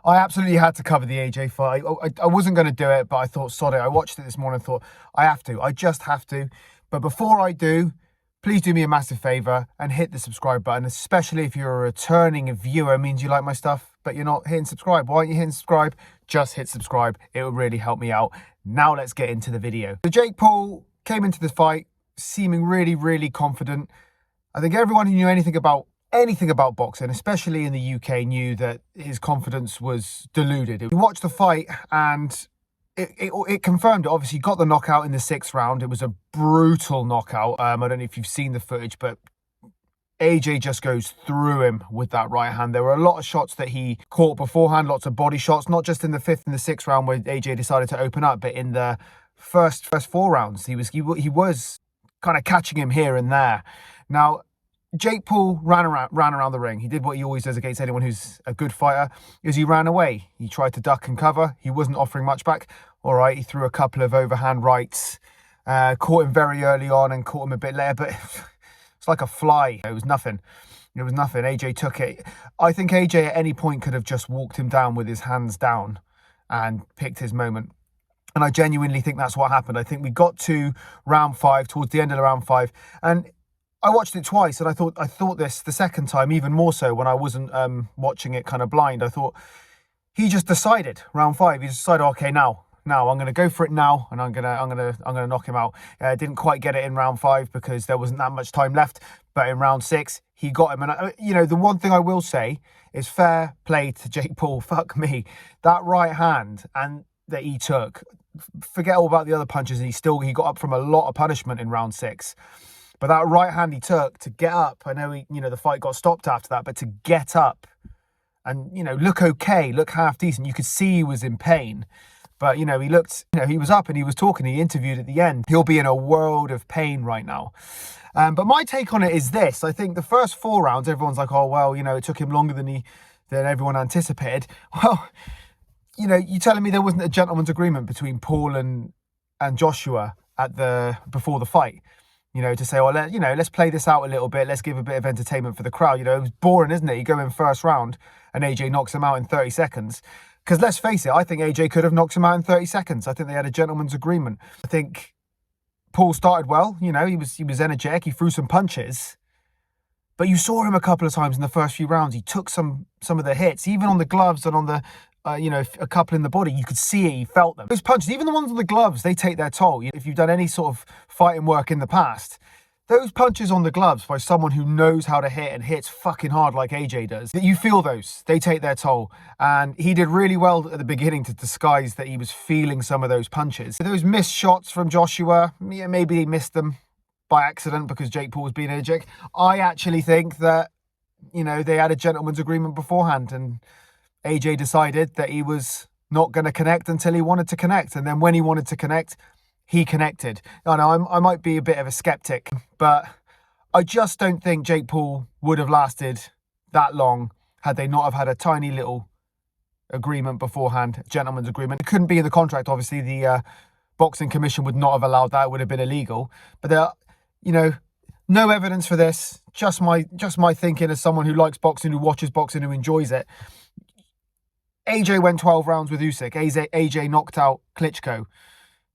I absolutely had to cover the AJ fight. I wasn't going to do it, but I thought, sod it. I watched it this morning and thought, I have to. I just have to. But before I do, please do me a massive favour and hit the subscribe button, especially if you're a returning viewer. It means you like my stuff, but you're not hitting subscribe. Why aren't you hitting subscribe? Just hit subscribe. It will really help me out. Now let's get into the video. So Jake Paul came into the fight seeming really, really confident. I think everyone who knew anything about boxing, especially in the UK, knew that his confidence was deluded. We watched the fight and it confirmed it. Obviously, he got the knockout in the 6th round. It was a brutal knockout. I don't know if you've seen the footage, but AJ just goes through him with that right hand. There were a lot of shots that he caught beforehand, lots of body shots, not just in the 5th and the 6th round where AJ decided to open up, but in the first 4 rounds, he was kind of catching him here and there. Now, Jake Paul ran around the ring. He did what he always does against anyone who's a good fighter, is he ran away. He tried to duck and cover. He wasn't offering much back. All right, he threw a couple of overhand rights, caught him very early on and caught him a bit later, but it's like a fly. It was nothing. It was nothing. AJ took it. I think AJ at any point could have just walked him down with his hands down and picked his moment. And I genuinely think that's what happened. I think we got to round 5, towards the end of round 5, and I watched it twice, and I thought this the second time even more so when I wasn't watching it kind of blind. I thought he just decided round 5. He just decided, okay, now I'm going to go for it now, and I'm gonna knock him out. Didn't quite get it in round 5 because there wasn't that much time left. But in round 6, he got him. And you know, the one thing I will say is fair play to Jake Paul. Fuck me, that right hand and that he took. Forget all about the other punches, and he got up from a lot of punishment in round 6. But that right hand he took to get up, I know the fight got stopped after that, but to get up and, look okay, look half decent. You could see he was in pain, but, he looked, he was up and he was talking, he interviewed at the end. He'll be in a world of pain right now. But my take on it is this. I think the first 4 rounds, everyone's like, oh, well, it took him longer than everyone anticipated. Well, you telling me there wasn't a gentleman's agreement between Paul and Joshua before the fight? To say, well, let's play this out a little bit. Let's give a bit of entertainment for the crowd. It was boring, isn't it? You go in first round and AJ knocks him out in 30 seconds. Because let's face it, I think AJ could have knocked him out in 30 seconds. I think they had a gentleman's agreement. I think Paul started well. He was energetic. He threw some punches. But you saw him a couple of times in the first few rounds. He took some of the hits, even on the gloves and on the a couple in the body. You could see it, you felt them. Those punches, even the ones on the gloves, they take their toll. If you've done any sort of fighting work in the past, those punches on the gloves by someone who knows how to hit and hits fucking hard like AJ does, that you feel those, they take their toll. And he did really well at the beginning to disguise that he was feeling some of those punches. Those missed shots from Joshua, maybe he missed them by accident because Jake Paul was being energetic. I actually think that, they had a gentleman's agreement beforehand, and AJ decided that he was not going to connect until he wanted to connect. And then when he wanted to connect, he connected. I know I might be a bit of a skeptic, but I just don't think Jake Paul would have lasted that long had they not have had a tiny little agreement beforehand, gentleman's agreement. It couldn't be in the contract, obviously. The Boxing Commission would not have allowed that. It would have been illegal. But there, no evidence for this. Just my thinking as someone who likes boxing, who watches boxing, who enjoys it. AJ went 12 rounds with Usyk. AJ knocked out Klitschko.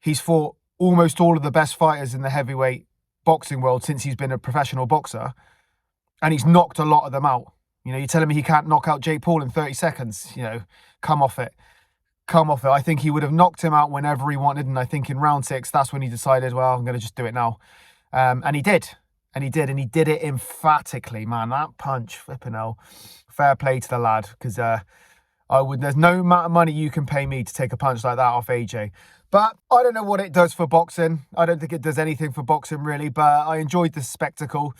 He's fought almost all of the best fighters in the heavyweight boxing world since he's been a professional boxer. And he's knocked a lot of them out. You're telling me he can't knock out Jake Paul in 30 seconds? Come off it. Come off it. I think he would have knocked him out whenever he wanted. And I think in round 6, that's when he decided, well, I'm going to just do it now. And he did. And he did it emphatically, man. That punch, flipping hell. Fair play to the lad, because there's no amount of money you can pay me to take a punch like that off AJ. But I don't know what it does for boxing. I don't think it does anything for boxing, really. But I enjoyed the spectacle.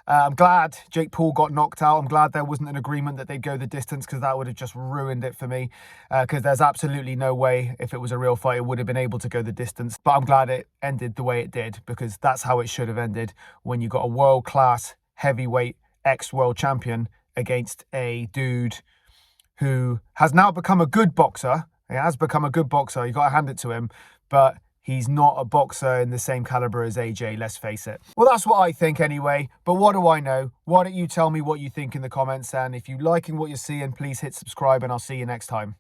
I'm glad Jake Paul got knocked out. I'm glad there wasn't an agreement that they'd go the distance, because that would have just ruined it for me. Because there's absolutely no way, if it was a real fight, it would have been able to go the distance. But I'm glad it ended the way it did, because that's how it should have ended, when you got a world-class heavyweight ex-world champion against a dude who has now become a good boxer. He has become a good boxer. You got to hand it to him. But he's not a boxer in the same caliber as AJ, let's face it. Well, that's what I think anyway. But what do I know? Why don't you tell me what you think in the comments? And if you're liking what you're seeing, please hit subscribe, and I'll see you next time.